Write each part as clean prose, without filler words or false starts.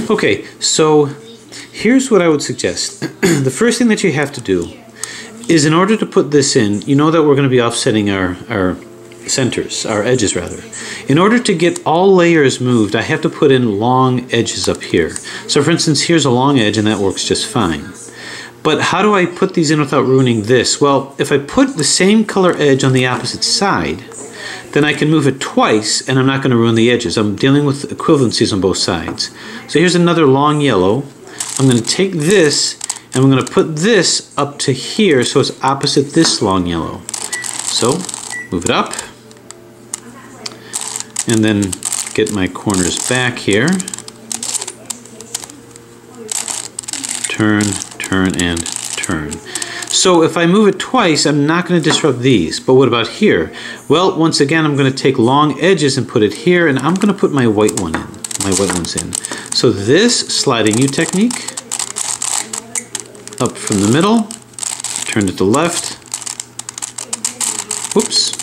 Okay, so here's what I would suggest. The first thing that you have to do is, in order to put this in, you know that we're going to be offsetting our centers, our edges rather. In order to get all layers moved, I have to put in long edges up here. So for instance, here's a long edge and that works just fine. But how do I put these in without ruining this? Well, if I put the same color edge on the opposite side, then I can move it twice and I'm not going to ruin the edges. I'm dealing with equivalencies on both sides. So here's another long yellow. I'm going to take this and I'm going to put this up to here so it's opposite this long yellow. So move it up and then get my corners back here. Turn, turn, and turn. So if I move it twice, I'm not going to disrupt these. But what about here? Well, once again, I'm going to take long edges and put it here, and I'm going to put my white one in. My white one's in. So this sliding U technique, up from the middle, turn to the left, whoops,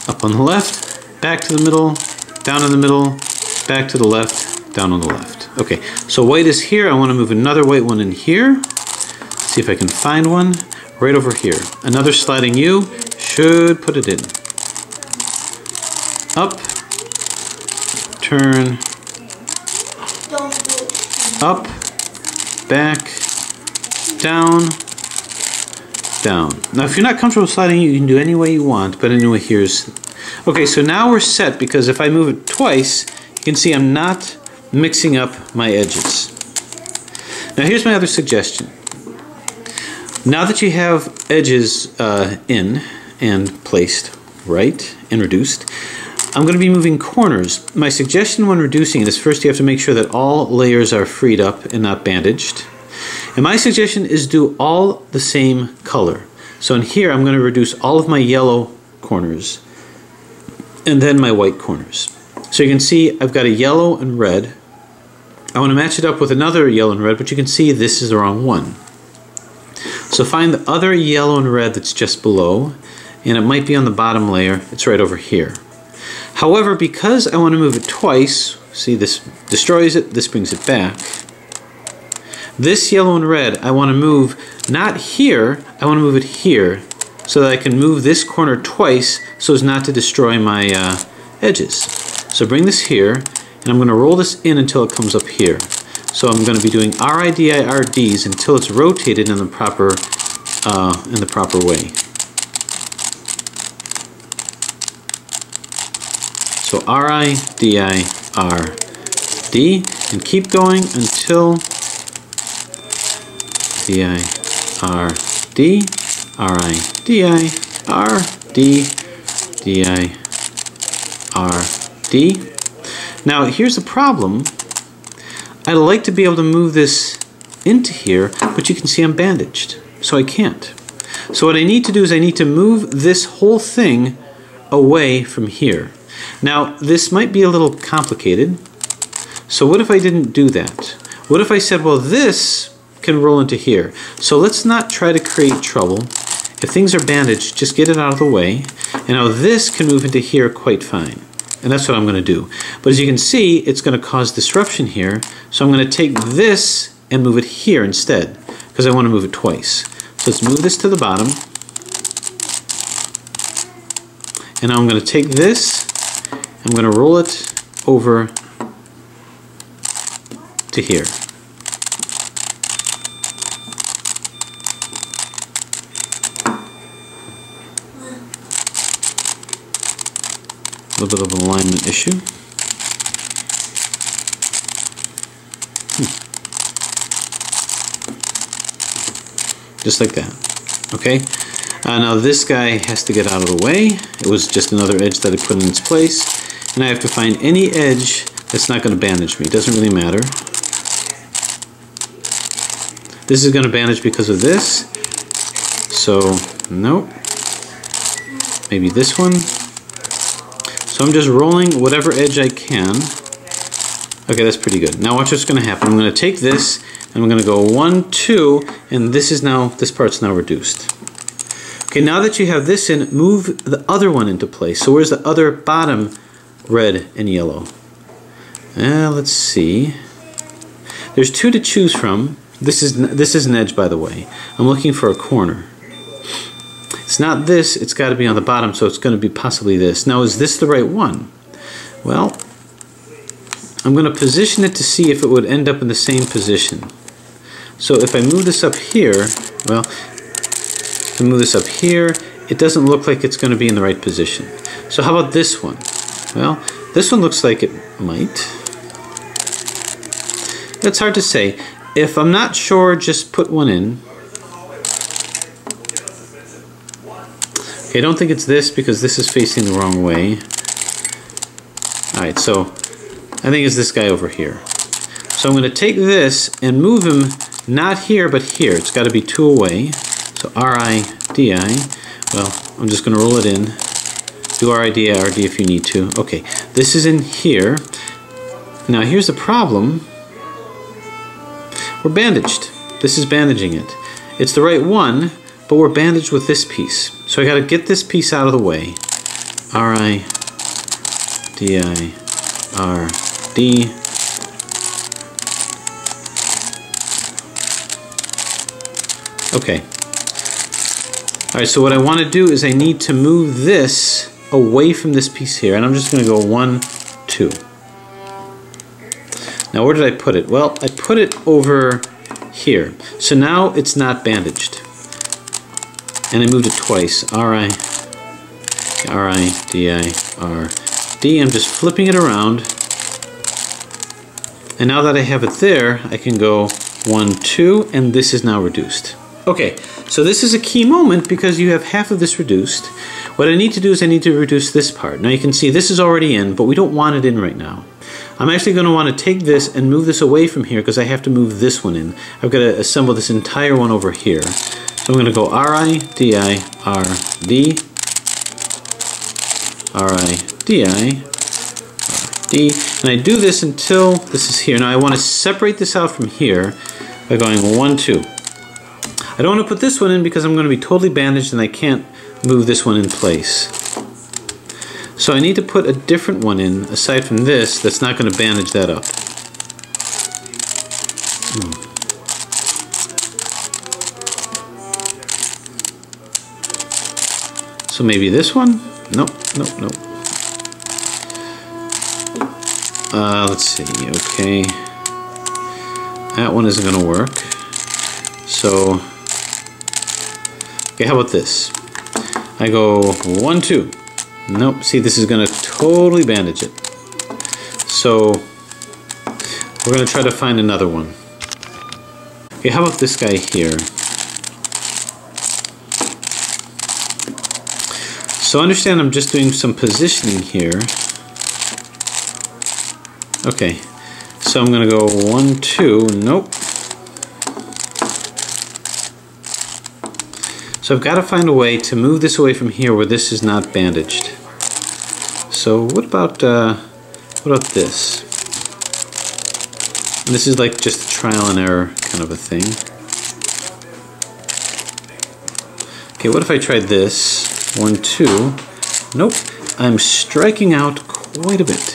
up on the left, back to the middle, down in the middle, back to the left, down on the left. Okay, so white is here. I want to move another white one in here. See if I can find one right over here. Another sliding U should put it in. Up, turn, up, back, down, down. Now if you're not comfortable sliding U, you can do any way you want, but anyway, here's... Okay, so now we're set, because if I move it twice, you can see I'm not mixing up my edges. Now here's my other suggestion. Now that you have edges in and placed right and reduced, I'm going to be moving corners. My suggestion when reducing is, first you have to make sure that all layers are freed up and not bandaged. And my suggestion is do all the same color. So in here I'm going to reduce all of my yellow corners and then my white corners. So you can see I've got a yellow and red. I want to match it up with another yellow and red, but you can see this is the wrong one. So find the other yellow and red that's just below, and it might be on the bottom layer. It's right over here. However, because I want to move it twice, see, this destroys it, this brings it back. This yellow and red I want to move not here, I want to move it here, so that I can move this corner twice so as not to destroy my edges. So bring this here, and I'm going to roll this in until it comes up here. So I'm going to be doing RIDIRDs until it's rotated in the proper way. So RIDIRD, and keep going until DIRD, RIDIRD. Now here's the problem. I'd like to be able to move this into here, but you can see I'm bandaged, so I can't. So what I need to do is I need to move this whole thing away from here. Now this might be a little complicated, so what if I didn't do that? What if I said, well, this can roll into here. So let's not try to create trouble. If things are bandaged, just get it out of the way, and now this can move into here quite fine. And that's what I'm going to do. But as you can see, it's going to cause disruption here. So I'm going to take this and move it here instead, because I want to move it twice. So let's move this to the bottom. And now I'm going to take this, I'm going to roll it over to here. A little bit of an alignment issue. Just like that. Okay? Now this guy has to get out of the way. It was just another edge that I put in its place. And I have to find any edge that's not going to bandage me. It doesn't really matter. This is going to bandage because of this. So, nope. Maybe this one. So I'm just rolling whatever edge I can. Okay, that's pretty good. Now watch what's going to happen. I'm going to take this and I'm going to go 1, 2, and this part's now reduced. Okay, now that you have this in, move the other one into place. So where's the other bottom red and yellow? Let's see. There's two to choose from. This is an edge, by the way. I'm looking for a corner. It's not this, it's got to be on the bottom, so it's going to be possibly this. Now, is this the right one? Well, I'm going to position it to see if it would end up in the same position. So if I move this up here, well, if I move this up here, it doesn't look like it's going to be in the right position. So how about this one? Well, this one looks like it might. It's hard to say. If I'm not sure, just put one in. Okay, I don't think it's this because this is facing the wrong way. Alright, so I think it's this guy over here. So I'm going to take this and move him not here, but here. It's got to be 2 away. So R-I-D-I. Well, I'm just going to roll it in. Do R-I-D-I, R-D if you need to. Okay, this is in here. Now here's the problem. We're bandaged. This is bandaging it. It's the right one, but we're bandaged with this piece. So I got to get this piece out of the way. R-I-D-I-R-D. Okay. Alright, so what I want to do is I need to move this away from this piece here. And I'm just going to go 1, 2. Now where did I put it? Well, I put it over here. So now it's not bandaged. And I moved it twice. R-I-D-I-R-D. I'm just flipping it around. And now that I have it there, I can go 1, 2, and this is now reduced. Okay, so this is a key moment because you have half of this reduced. What I need to do is I need to reduce this part. Now you can see this is already in, but we don't want it in right now. I'm actually going to want to take this and move this away from here because I have to move this one in. I've got to assemble this entire one over here. So I'm going to go R-I-D-I-R-D, R-I-D-I-R-D, and I do this until this is here. Now I want to separate this out from here by going 1, 2. I don't want to put this one in because I'm going to be totally bandaged and I can't move this one in place. So I need to put a different one in, aside from this, that's not going to bandage that up. So maybe this one? Nope, nope, nope. Let's see, okay. That one isn't going to work. So, okay, how about this? I go 1, 2. Nope, see, this is going to totally bandage it. So, we're going to try to find another one. Okay, how about this guy here? So understand I'm just doing some positioning here. Okay, so I'm going to go 1, 2, nope. So I've got to find a way to move this away from here where this is not bandaged. So what about this? And this is like just a trial and error kind of a thing. Okay, what if I tried this? 1, 2. Nope, I'm striking out quite a bit.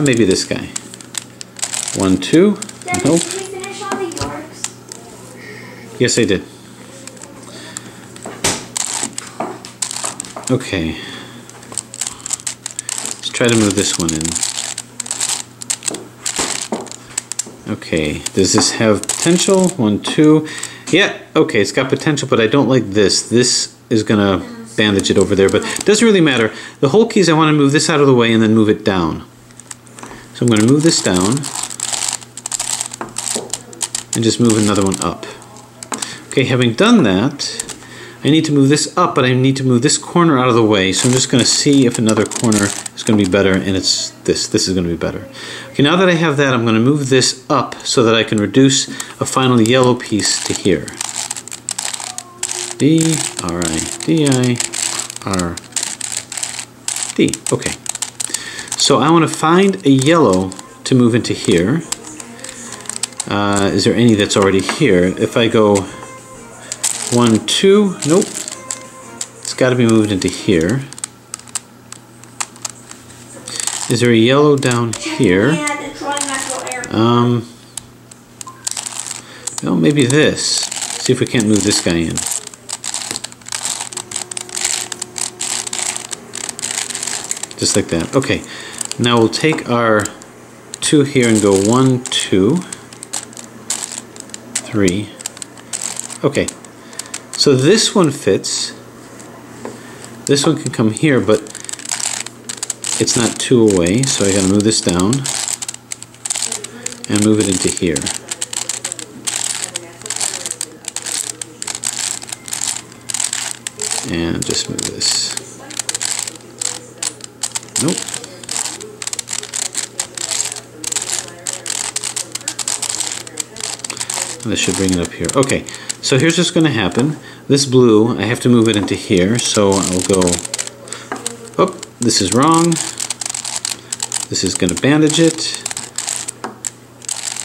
Maybe this guy. 1, 2. Nope. Did we finish all the Yorks? Yes, I did. Okay. Let's try to move this one in. Okay. Does this have potential? 1, 2. Yeah. Okay. It's got potential, but I don't like this. This is gonna bandage it over there, but it doesn't really matter. The whole key is I want to move this out of the way and then move it down. So I'm going to move this down and just move another one up. Okay, having done that, I need to move this up, but I need to move this corner out of the way. So I'm just going to see if another corner is going to be better, and it's this. This is going to be better. Okay, now that I have that, I'm going to move this up so that I can reduce a final yellow piece to here. D, R, I, D, I, R, D. Okay. So I want to find a yellow to move into here. Is there any that's already here? If I go 1, 2, nope. It's got to be moved into here. Is there a yellow down here? Well, maybe this. See if we can't move this guy in. Just like that. Okay. Now we'll take our 2 here and go 1, 2, 3. Okay. So this one fits. This one can come here, but it's not 2 away, so I gotta move this down and move it into here. And just move this. Nope. This should bring it up here. Okay, so here's what's going to happen. This blue, I have to move it into here, so I'll go, oh, this is wrong. This is going to bandage it.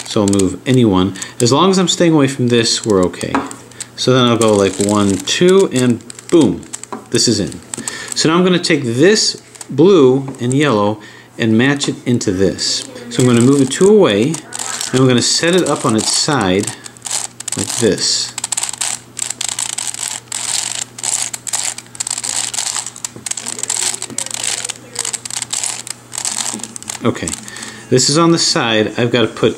So I'll move any one. As long as I'm staying away from this, we're okay. So then I'll go like 1, 2, and boom, this is in. So now I'm going to take this blue and yellow and match it into this. So I'm going to move it 2 away, and I'm going to set it up on its side like this. Okay, this is on the side. I've got to put,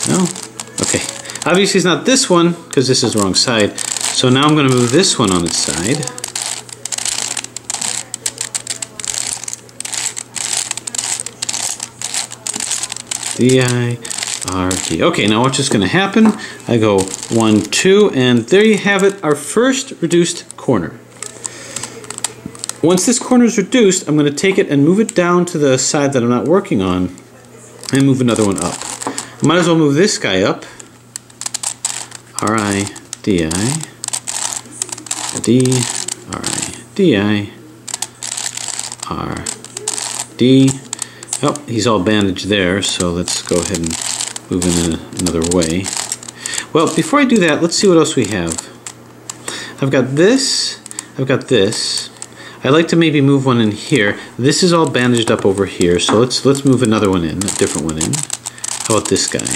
no, okay. Obviously it's not this one because this is the wrong side. So now I'm going to move this one on its side. D-I-R-D. Okay, now what's just going to happen? I go 1, 2, and there you have it, our first reduced corner. Once this corner is reduced, I'm going to take it and move it down to the side that I'm not working on and move another one up. I might as well move this guy up. R-I-D-I. D-R-I-D-I-R-D. Oh, he's all bandaged there, so let's go ahead and move in another way. Well, before I do that, let's see what else we have. I've got this, I've got this. I'd like to maybe move one in here. This is all bandaged up over here, so let's move another one in, a different one in. How about this guy?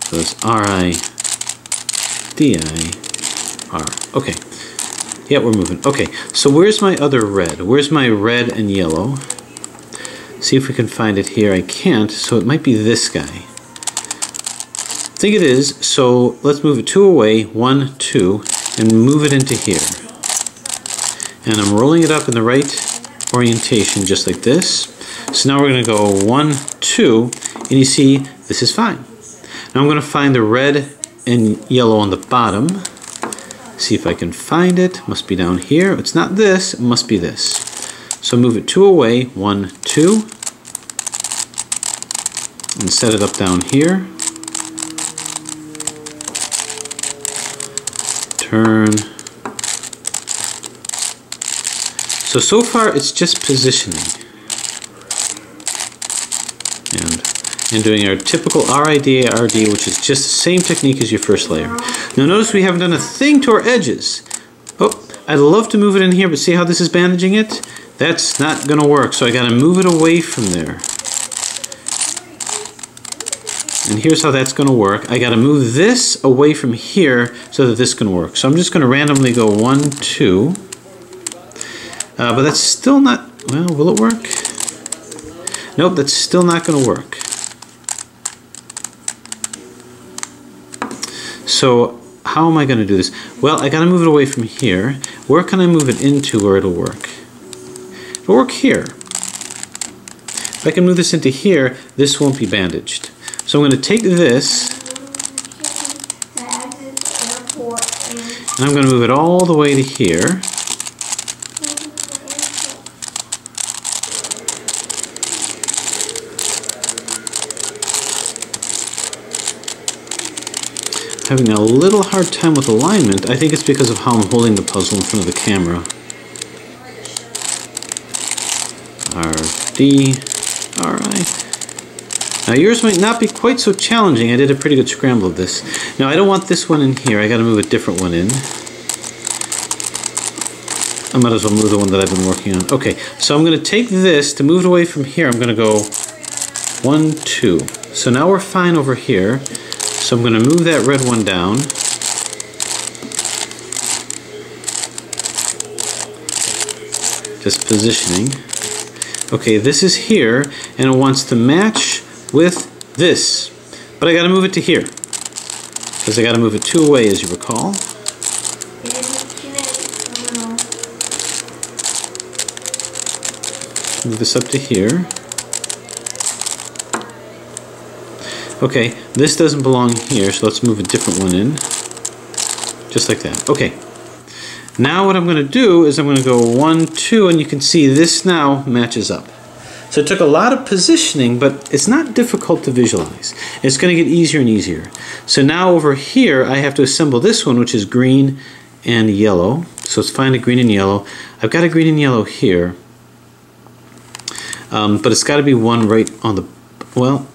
So it's R-I-D-I-R. Okay. Yeah, we're moving. Okay, so where's my other red? Where's my red and yellow? See if we can find it here. I can't, so it might be this guy. I think it is, so let's move it 2 away, 1, 2, and move it into here. And I'm rolling it up in the right orientation, just like this. So now we're going to go 1, 2, and you see, this is fine. Now I'm going to find the red and yellow on the bottom. See if I can find it. Must be down here. It's not this, it must be this. So move it 2 away, 1, 2, and set it up down here. Turn. So far it's just positioning. And doing our typical RID, which is just the same technique as your first layer. Now notice we haven't done a thing to our edges. Oh, I'd love to move it in here, but see how this is bandaging it? That's not going to work, so I got to move it away from there. And here's how that's going to work. I got to move this away from here so that this can work. So I'm just going to randomly go 1, 2. But that's still not, well, will it work? Nope, that's still not going to work. So how am I going to do this? Well, I got to move it away from here. Where can I move it into where it'll work? It'll work here. If I can move this into here, this won't be bandaged. So I'm going to take this, and I'm going to move it all the way to here. Having a little hard time with alignment. I think it's because of how I'm holding the puzzle in front of the camera. R-D, R-I. Now yours might not be quite so challenging. I did a pretty good scramble of this. Now I don't want this one in here. I got to move a different one in. I might as well move the one that I've been working on. Okay, so I'm going to take this, to move it away from here, I'm going to go 1, 2. So now we're fine over here. So I'm going to move that red one down. Just positioning. Okay, this is here, and it wants to match with this. But I got to move it to here. Because I got to move it 2 away, as you recall. Move this up to here. Okay, this doesn't belong here, so let's move a different one in. Just like that. Okay. Now what I'm going to do is I'm going to go 1, 2, and you can see this now matches up. So it took a lot of positioning, but it's not difficult to visualize. It's going to get easier and easier. So now over here, I have to assemble this one, which is green and yellow. So let's find a green and yellow. I've got a green and yellow here. But it's got to be one right on the, well,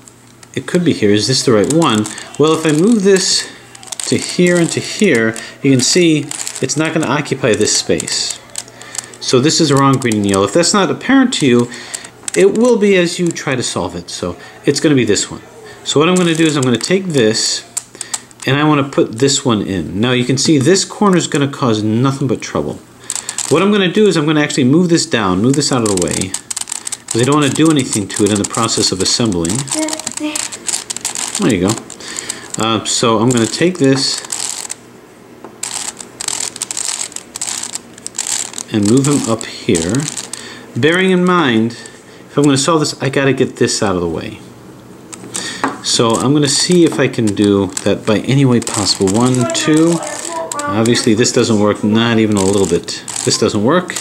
it could be here. Is this the right one? Well, if I move this to here and to here, you can see it's not going to occupy this space. So this is the wrong green and yellow. If that's not apparent to you, it will be as you try to solve it. So it's going to be this one. So what I'm going to do is I'm going to take this and I want to put this one in. Now you can see this corner is going to cause nothing but trouble. What I'm going to do is I'm going to actually move this down, move this out of the way, because I don't want to do anything to it in the process of assembling. There you go. So I'm going to take this and move him up here. Bearing in mind, if I'm going to solve this, I got to get this out of the way. So I'm going to see if I can do that by any way possible. 1, 2. Obviously this doesn't work, not even a little bit. This doesn't work.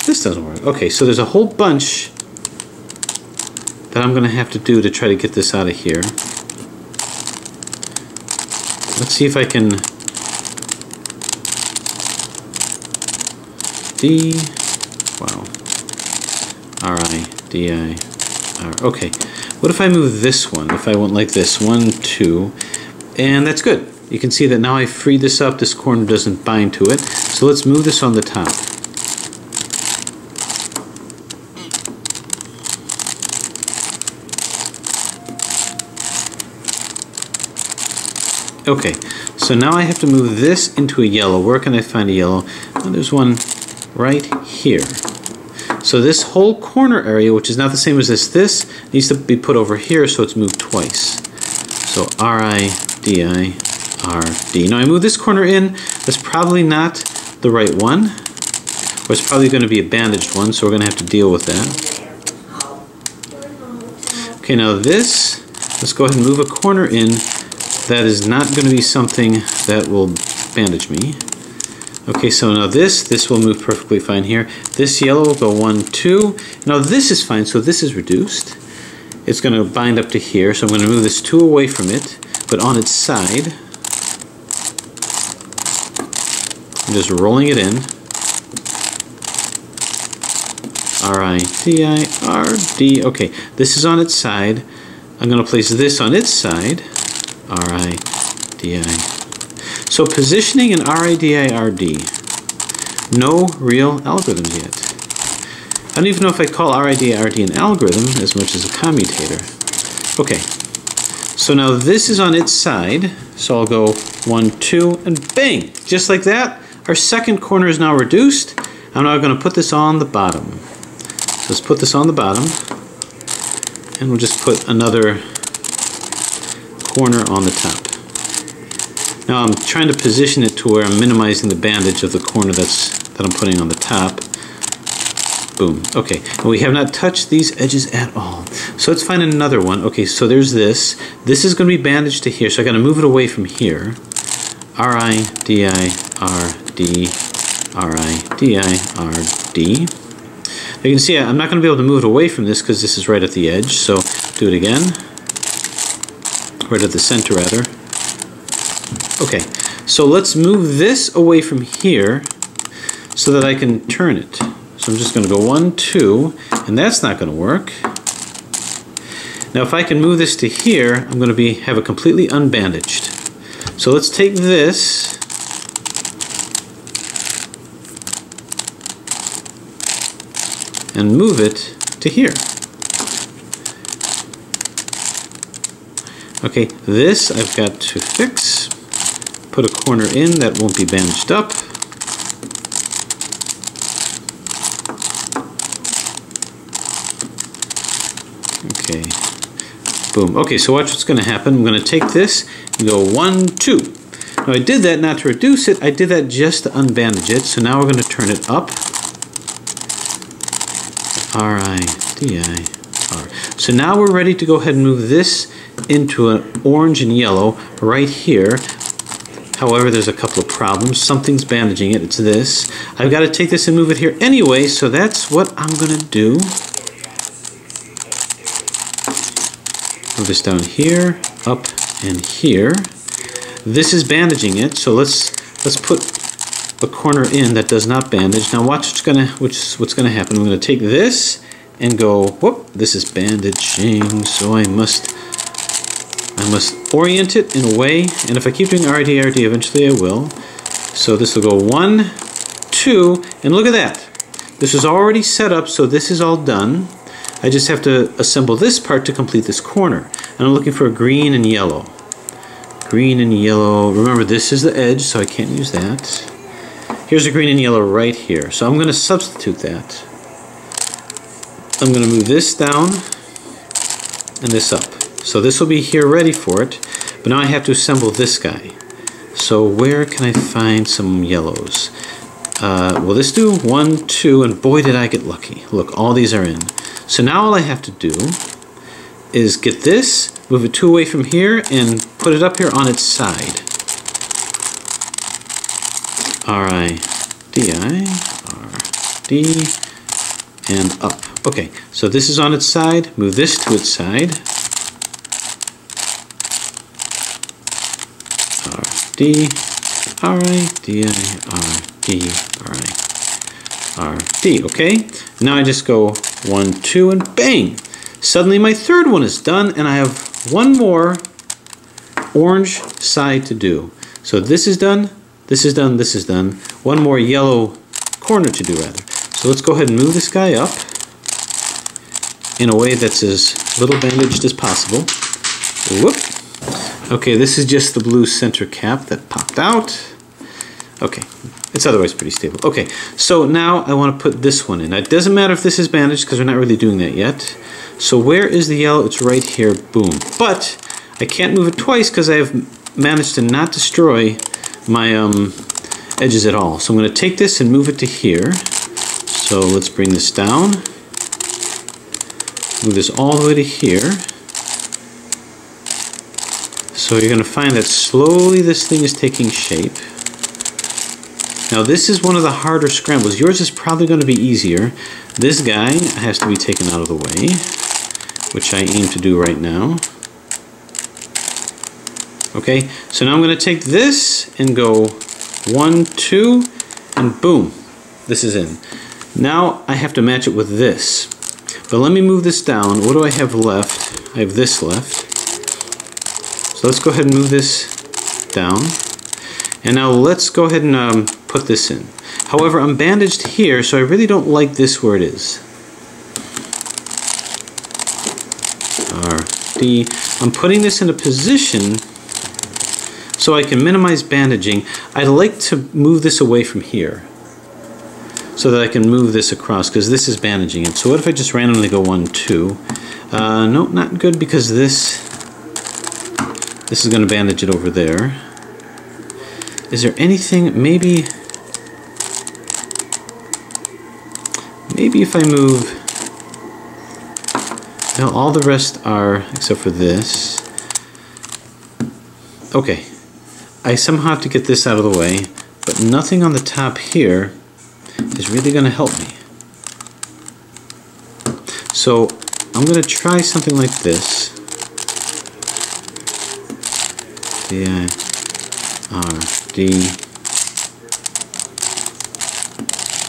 This doesn't work. Okay, so there's a whole bunch that I'm going to have to do to try to get this out of here. Let's see if I can D, wow, R-I, D-I, R, okay. What if I move this one, if I went like this, 1, 2, and that's good. You can see that now I freed this up, this corner doesn't bind to it. So let's move this on the top. Okay, so now I have to move this into a yellow. Where can I find a yellow? Well, there's one right here. So this whole corner area, which is not the same as this needs to be put over here, so it's moved twice. So R-I-D-I-R-D. Now I move this corner in. That's probably not the right one. Or it's probably going to be a bandaged one, so we're going to have to deal with that. Okay, now this, let's go ahead and move a corner in. That is not going to be something that will bandage me. Okay, so now this will move perfectly fine here. This yellow will go 1, 2. Now this is fine, so this is reduced. It's going to bind up to here, so I'm going to move this 2 away from it, but on its side. I'm just rolling it in. R-I-D-I-R-D. Okay, this is on its side. I'm going to place this on its side. R-I-D-I. So positioning in R-I-D-I-R-D. No real algorithms yet. I don't even know if I call R-I-D-I-R-D an algorithm as much as a commutator. Okay. So now this is on its side. So I'll go 1, 2, and bang! Just like that, our second corner is now reduced. I'm now going to put this on the bottom. So let's put this on the bottom. And we'll just put another corner on the top. Now I'm trying to position it to where I'm minimizing the bandage of the corner that I'm putting on the top. Boom. Okay, and we have not touched these edges at all. So let's find another one. Okay, so there's this. This is going to be bandaged to here, so I got to move it away from here. R-I-D-I-R-D, R-I-D-I-R-D. Now you can see I'm not going to be able to move it away from this because this is right at the edge. So do it again. Right at the center, rather. Okay, so let's move this away from here so that I can turn it. So I'm just going to go 1, 2, and that's not going to work. Now if I can move this to here, I'm going to have it completely unbandaged. So let's take this and move it to here. Okay, this I've got to fix. Put a corner in that won't be bandaged up. Okay, boom. Okay, so watch what's going to happen. I'm going to take this and go 1, 2. Now I did that not to reduce it, I did that just to unbandage it. So now we're going to turn it up. R-I-D-I-R. So now we're ready to go ahead and move this into an orange and yellow right here. However, there's a couple of problems. Something's bandaging it. It's this. I've got to take this and move it here anyway, so that's what I'm going to do. Move this down here, up, and here. This is bandaging it, so let's put a corner in that does not bandage. Now watch what's gonna happen. I'm gonna take this and go, whoop, this is bandaging, so I must orient it in a way, and if I keep doing RD, eventually I will. So this will go 1, 2, and look at that. This is already set up, so this is all done. I just have to assemble this part to complete this corner. And I'm looking for a green and yellow. Green and yellow. Remember, this is the edge, so I can't use that. Here's a green and yellow right here. So I'm going to substitute that. I'm going to move this down and this up. So this will be here ready for it. But now I have to assemble this guy. So where can I find some yellows? Will this do 1, 2, and boy did I get lucky. Look, all these are in. So now all I have to do is get this, move it 2 away from here, and put it up here on its side. R-I-D-I, R-D, and up. Okay, so this is on its side, move this to its side. R-D, R-I-D-I, R-D, R-I-R-D, okay? Now I just go 1, 2, and bang! Suddenly my third one is done, and I have one more orange side to do. So this is done, this is done, this is done. One more yellow corner to do, rather. So let's go ahead and move this guy up in a way that's as little bandaged as possible. Whoop! Okay, this is just the blue center cap that popped out. Okay, it's otherwise pretty stable. Okay, so now I want to put this one in. Now, it doesn't matter if this is bandaged because we're not really doing that yet. So where is the yellow? It's right here, boom. But I can't move it twice because I've managed to not destroy my edges at all. So I'm going to take this and move it to here. So let's bring this down. Move this all the way to here. So you're going to find that slowly this thing is taking shape. Now this is one of the harder scrambles. Yours is probably going to be easier. This guy has to be taken out of the way, which I aim to do right now. Okay, so now I'm going to take this and go 1, 2, and boom, this is in. Now I have to match it with this. But let me move this down. What do I have left? I have this left. So let's go ahead and move this down. And now let's go ahead and put this in. However, I'm bandaged here, so I really don't like this where it is. R-D. I'm putting this in a position so I can minimize bandaging. I'd like to move this away from here so that I can move this across, because this is bandaging it. So what if I just randomly go 1, 2? No, not good, because this is going to bandage it over there. Is there anything, maybe if I move, no, all the rest are, except for this. Okay, I somehow have to get this out of the way, but nothing on the top here is really going to help me. So I'm going to try something like this. D-I-R-D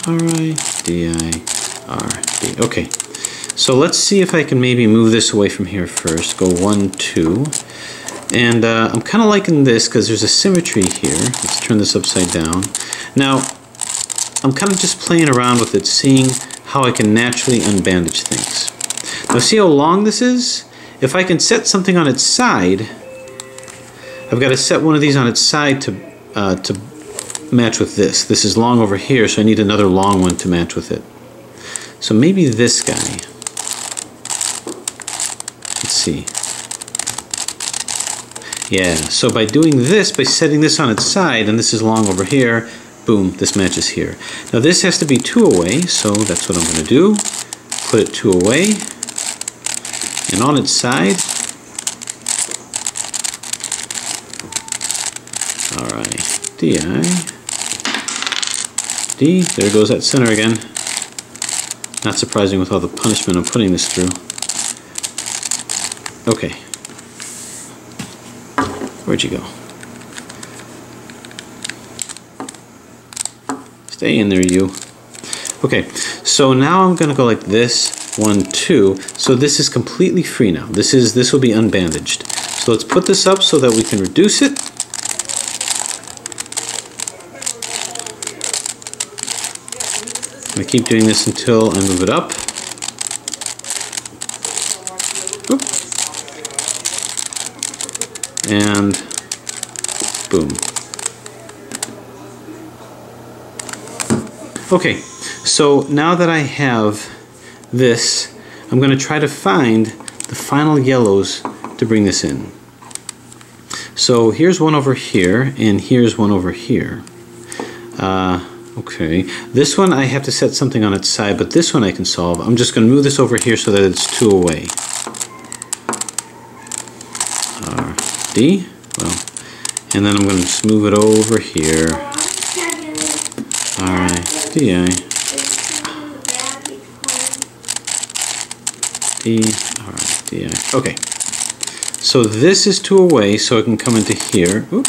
R-I-D-I-R-D. Okay, so let's see if I can maybe move this away from here first. Go 1, 2. And I'm kind of liking this because there's a symmetry here. Let's turn this upside down. Now, I'm kind of just playing around with it, seeing how I can naturally unbandage things. Now see how long this is? If I can set something on its side, I've got to set one of these on its side to match with this. This is long over here, so I need another long one to match with it. So maybe this guy. Let's see. Yeah, so by doing this, by setting this on its side, and this is long over here, boom, this matches here. Now this has to be 2 away, so that's what I'm going to do. Put it 2 away, and on its side. Alright, DI, D, there goes that center again. Not surprising with all the punishment I'm putting this through. Okay. Where'd you go? Stay in there, you. Okay, so now I'm going to go like this, 1, 2. So this is completely free now. This will be unbandaged. So let's put this up so that we can reduce it. I'm going to keep doing this until I move it up. Oop. And boom. Okay, so now that I have this, I'm going to try to find the final yellows to bring this in. So here's one over here, and here's one over here. Okay, this one I have to set something on its side, but this one I can solve. I'm just going to move this over here so that it's 2 away. D, well, and then I'm going to just move it over here. Alright, DI. D, alright, DI. Okay, so this is 2 away, so I can come into here. Oop.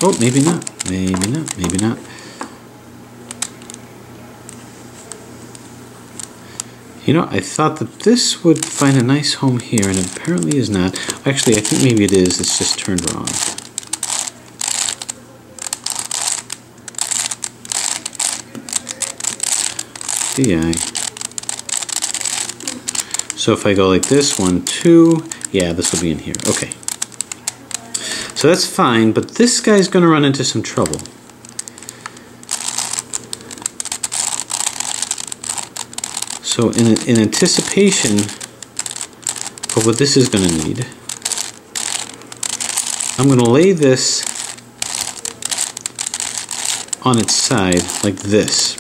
Oh, maybe not, maybe not, maybe not. You know, I thought that this would find a nice home here, and it apparently is not. Actually, I think maybe it is. It's just turned wrong. DI. So if I go like this, 1, 2, yeah, this will be in here. Okay. So that's fine, but this guy's going to run into some trouble. So in anticipation of what this is going to need, I'm going to lay this on its side like this,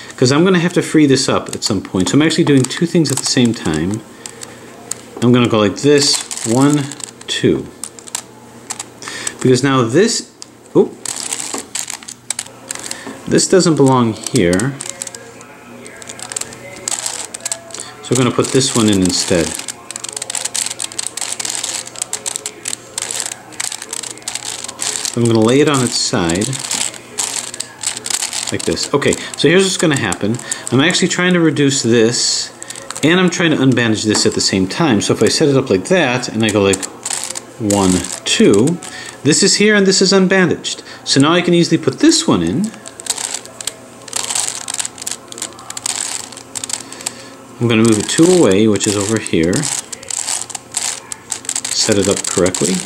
because I'm going to have to free this up at some point. So I'm actually doing 2 things at the same time. I'm going to go like this, 1, 2. Because now this, oh, this doesn't belong here. So we're going to put this one in instead. I'm going to lay it on its side like this. Okay, so here's what's going to happen. I'm actually trying to reduce this, and I'm trying to unbandage this at the same time. So if I set it up like that, and I go like 1, 2, this is here and this is unbandaged. So now I can easily put this one in. I'm going to move it 2 away, which is over here. Set it up correctly.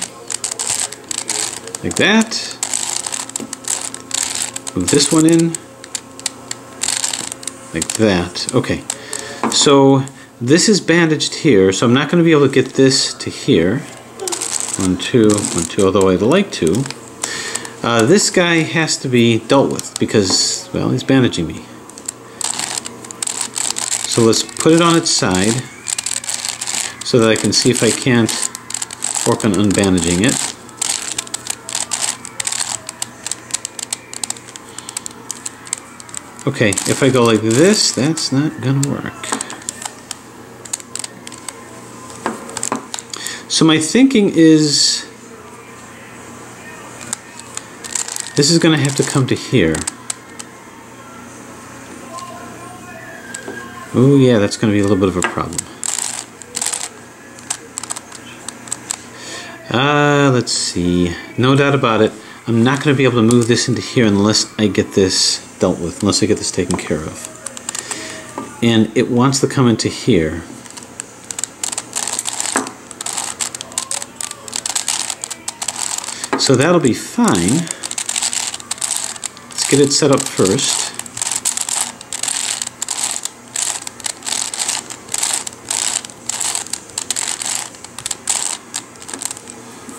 Like that. Move this one in. Like that. Okay. So this is bandaged here, so I'm not going to be able to get this to here. 1, 2, 1, 2, although I'd like to. This guy has to be dealt with because, well, he's bandaging me. So let's put it on its side so that I can see if I can't work on unbandaging it. Okay, if I go like this, that's not gonna work. So my thinking is this is gonna have to come to here. Oh yeah, that's going to be a little bit of a problem. Let's see. No doubt about it. I'm not going to be able to move this into here unless I get this dealt with, unless I get this taken care of. And it wants to come into here. So that'll be fine. Let's get it set up first.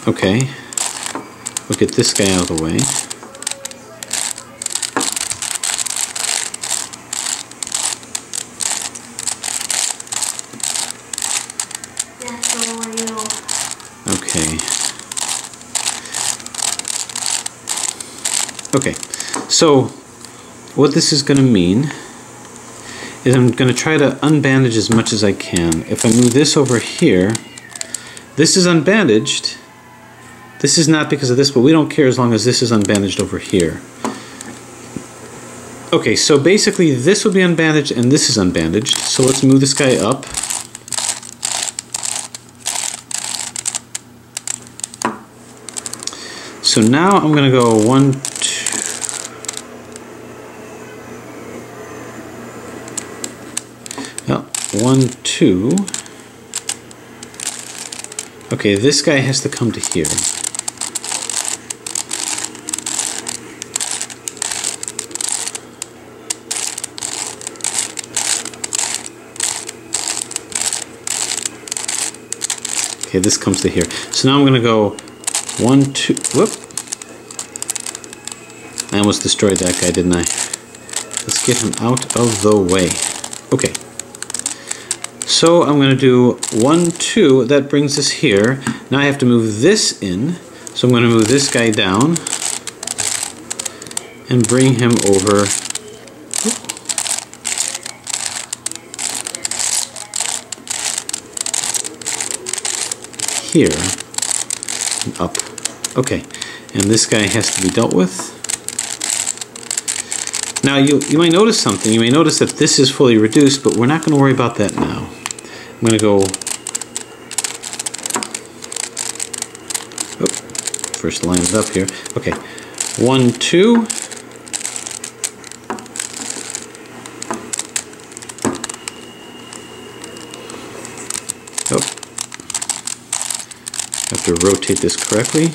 Okay, we'll get this guy out of the way. Okay. Okay, so what this is going to mean is I'm going to try to unbandage as much as I can. If I move this over here, this is unbandaged. This is not because of this, but we don't care as long as this is unbandaged over here. Okay, so basically this will be unbandaged and this is unbandaged. So let's move this guy up. So now I'm going to go 1, 2. Well, 1, 2. Okay, this guy has to come to here. Okay, this comes to here. So now I'm going to go 1, 2, whoop. I almost destroyed that guy, didn't I? Let's get him out of the way. Okay. So I'm going to do 1, 2. That brings us here. Now I have to move this in. So I'm going to move this guy down and bring him over. Here and up. Okay, and this guy has to be dealt with. Now you might notice something. You may notice that this is fully reduced, but we're not going to worry about that now. I'm going to go. Oh, first line it up here. Okay, 1, 2. Oh. Have to rotate this correctly.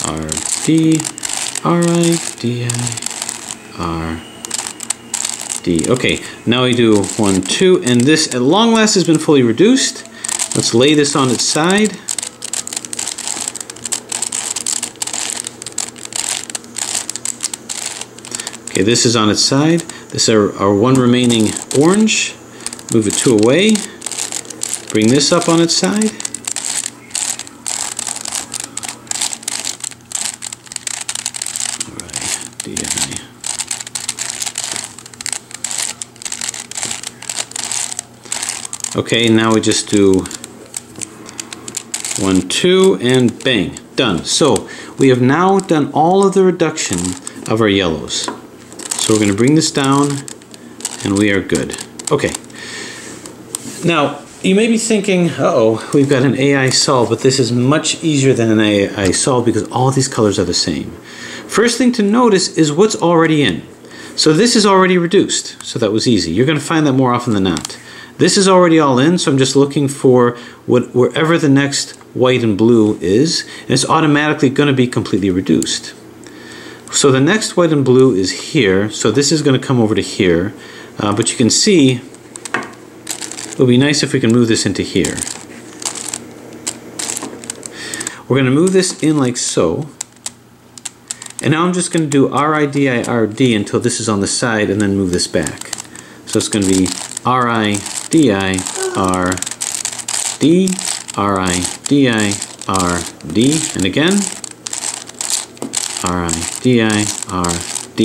RD, RIDI, RD. Okay, now we do 1, 2, and this at long last has been fully reduced. Let's lay this on its side. Okay, this is on its side. This is our one remaining orange. Move it 2 away. Bring this up on its side. Okay, now we just do 1, 2, and bang, done. So we have now done all of the reduction of our yellows. So we're going to bring this down, and we are good. Okay. Now, you may be thinking, uh-oh, we've got an AI solve, but this is much easier than an AI solve because all these colors are the same. First thing to notice is what's already in. So this is already reduced, so that was easy. You're going to find that more often than not. This is already all in, so I'm just looking for wherever the next white and blue is, and it's automatically going to be completely reduced. So the next white and blue is here, so this is going to come over to here, but you can see it would be nice if we can move this into here. We're going to move this in like so, and now I'm just going to do RIDI, RD until this is on the side, and then move this back. So it's going to be RIDI, RD, RIDI, RD, and again, RIDI, RD,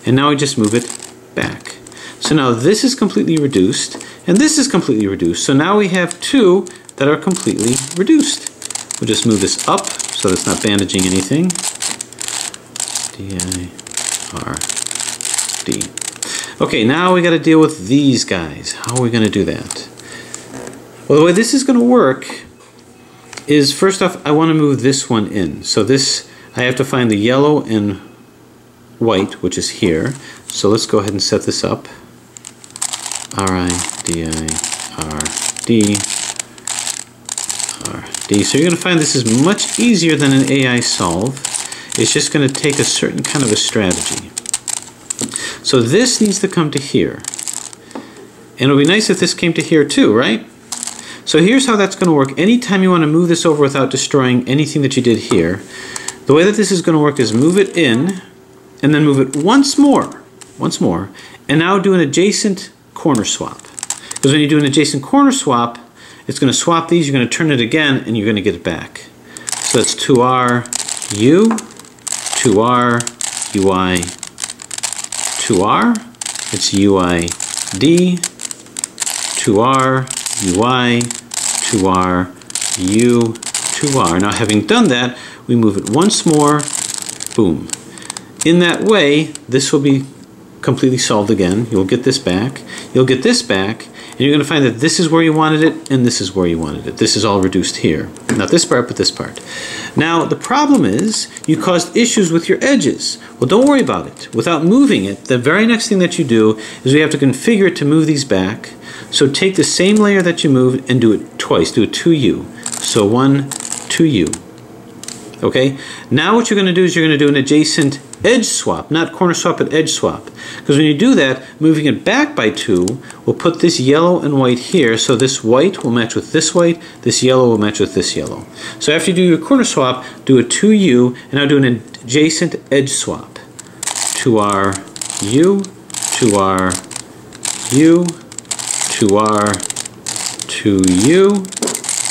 and now we just move it back. So now this is completely reduced, and this is completely reduced. So now we have 2 that are completely reduced. We'll just move this up so that it's not bandaging anything. DI, RD. Okay, now we got to deal with these guys. How are we going to do that? Well, the way this is going to work is, first off, I want to move this one in. So this, I have to find the yellow and white, which is here. So let's go ahead and set this up. R-I-D-I-R-D. R-D. So you're going to find this is much easier than an AI solve. It's just going to take a certain kind of a strategy. So this needs to come to here. And it would be nice if this came to here too, right? So here's how that's going to work. Anytime you want to move this over without destroying anything that you did here, the way that this is going to work is move it in, and then move it once more, and now do an adjacent corner swap. Because when you do an adjacent corner swap, it's going to swap these, you're going to turn it again, and you're going to get it back. So that's 2R, U, 2R, UI, 2R, it's UI, D, 2R, UI, 2R, U, 2R. Now having done that, we move it once more, boom. In that way, this will be completely solved again. You'll get this back, you'll get this back, and you're going to find that this is where you wanted it, and this is where you wanted it. This is all reduced here. Not this part, but this part. Now, the problem is, you caused issues with your edges. Well, don't worry about it. Without moving it, the very next thing that you do is we have to configure it to move these back. So take the same layer that you moved and do it twice. Do it 2U. So 1, 2U. Okay? Now what you're going to do is you're going to do an adjacent edge swap, not corner swap, but edge swap. Because when you do that, moving it back by 2 will put this yellow and white here, so this white will match with this white, this yellow will match with this yellow. So after you do your corner swap, do a 2U, and now do an adjacent edge swap. 2R, U, 2R, U, 2R, 2U,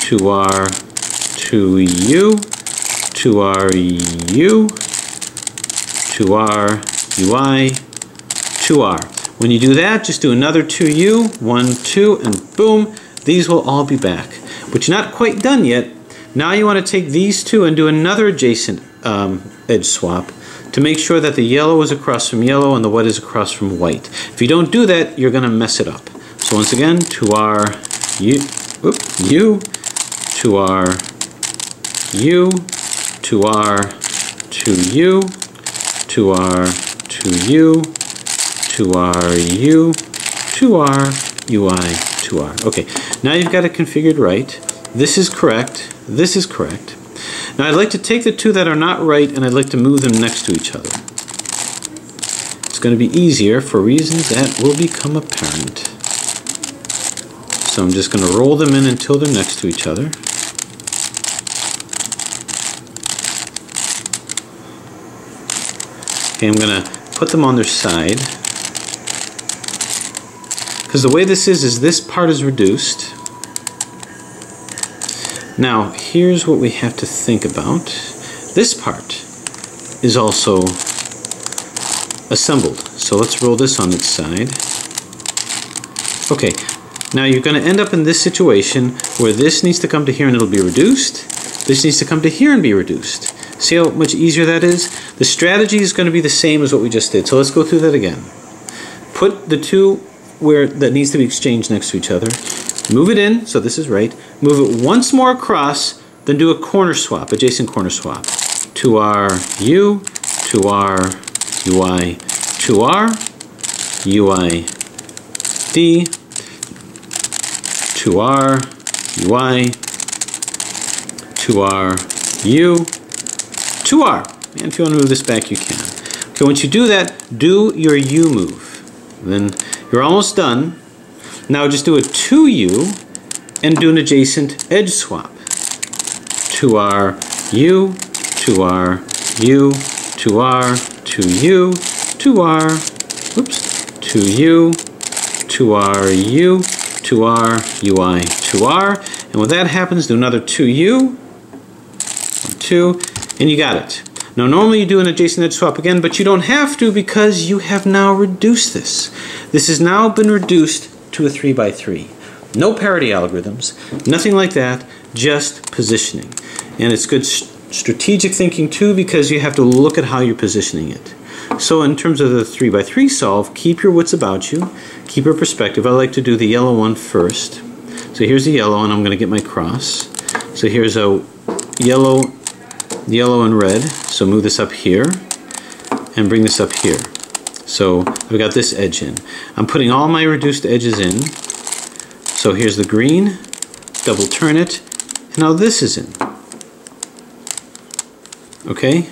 2R, 2U, 2R, U, 2R, UI, 2R. When you do that, just do another 2U, 1, 2, and boom, these will all be back. But you're not quite done yet. Now you want to take these two and do another adjacent edge swap to make sure that the yellow is across from yellow and the white is across from white. If you don't do that, you're going to mess it up. So once again, 2R, U, 2R, U, 2R, 2U, 2R, 2U, 2R, U, 2R, UI, 2R. Okay, now you've got it configured right. This is correct. This is correct. Now I'd like to take the two that are not right and I'd like to move them next to each other. It's going to be easier for reasons that will become apparent. So I'm just going to roll them in until they're next to each other. Okay, I'm going to put them on their side. Because the way this is this part is reduced. Now, here's what we have to think about. This part is also assembled. So let's roll this on its side. Okay, now you're going to end up in this situation where this needs to come to here and it'll be reduced. This needs to come to here and be reduced. See how much easier that is? The strategy is going to be the same as what we just did. So let's go through that again. Put the two where that needs to be exchanged next to each other. Move it in, so this is right. Move it once more across, then do a corner swap, adjacent corner swap. 2R, U, 2R, UI, 2R, UI, D, 2R, UI, 2R, U, 2R. And if you want to move this back, you can. Okay, once you do that, do your U move. Then you're almost done. Now just do a 2U and do an adjacent edge swap. 2R, U, 2R, U, 2R, 2U, 2R, oops, 2U, 2R, U, 2R, UI, 2R. And when that happens, do another 2U, 2, and you got it. Now normally you do an adjacent edge swap again, but you don't have to because you have now reduced this. This has now been reduced to a 3x3. No parity algorithms, nothing like that, just positioning. And it's good strategic thinking too because you have to look at how you're positioning it. So in terms of the 3x3 solve, keep your wits about you, keep your perspective. I like to do the yellow one first. So So here's the yellow, and I'm going to get my cross. So here's a yellow and red. So move this up here and bring this up here. So I've got this edge in. I'm putting all my reduced edges in. So here's the green, double turn it, and now this is in. Okay?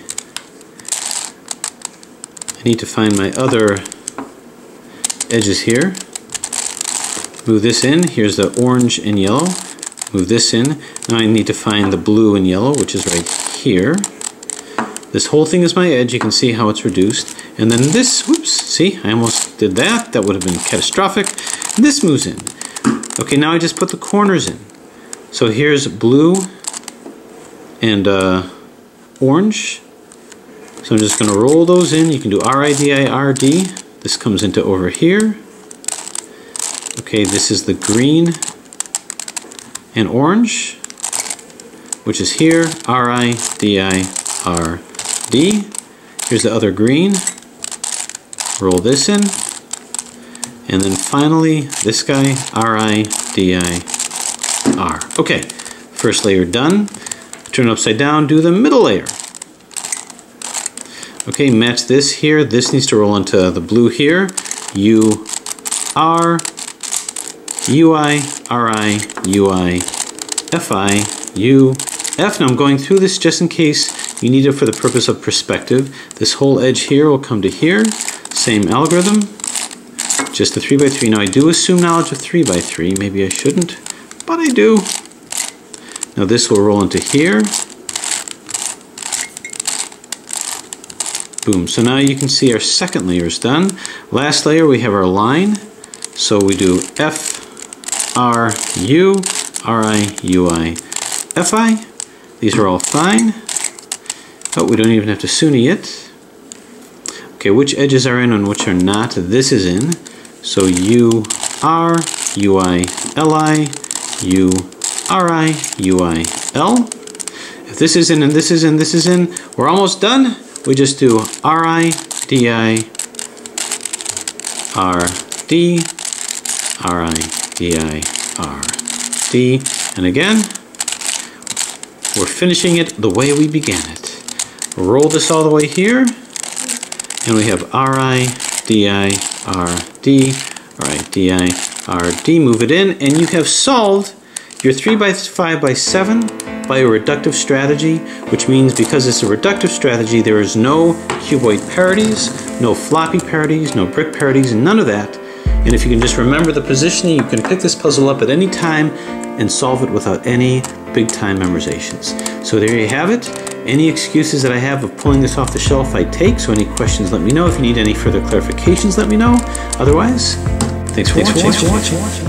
I need to find my other edges here. Move this in. Here's the orange and yellow. Move this in. Now I need to find the blue and yellow, which is right here. This whole thing is my edge. You can see how it's reduced. And then this, whoops, see, I almost did that. That would have been catastrophic. And this moves in. Okay, now I just put the corners in. So here's blue and orange. So I'm just going to roll those in. You can do R-I-D-I-R-D. This comes into over here. Okay, this is the green and orange, which is here, R-I-D-I-R-D. Here's the other green. Roll this in. And then finally, this guy, R-I-D-I-R. Okay, first layer done. Turn it upside down, do the middle layer. Okay, match this here. This needs to roll into the blue here. U-R, U-I, R-I, U-I, F-I, U-F. Now I'm going through this just in case you need it for the purpose of perspective. This whole edge here will come to here. Same algorithm. Just a 3x3. Now I do assume knowledge of 3x3. Maybe I shouldn't, but I do. Now this will roll into here. Boom. So now you can see our second layer is done. Last layer we have our line. So we do F, R, U, R, I, U, I, F, I. These are all fine. Oh, we don't even have to SUNY it. Okay, which edges are in and which are not? This is in. So U, R, U, I, L, I, U, R, I, U, I, L. If this is in and this is in, this is in, we're almost done. We just do R, I, D, I, R, D, R, I, D, I, R, D. And again, we're finishing it the way we began it. Roll this all the way here. And we have R, I, D, I, R, D, R, I, D, I, R, D. Move it in, and you have solved your 3x5x7 by a reductive strategy, which means because it's a reductive strategy, there is no cuboid parities, no floppy parities, no brick parities, none of that. And if you can just remember the positioning, you can pick this puzzle up at any time and solve it without any big time memorizations. So there you have it. Any excuses that I have of pulling this off the shelf, I take. So any questions, let me know. If you need any further clarifications, let me know. Otherwise, thanks for watching.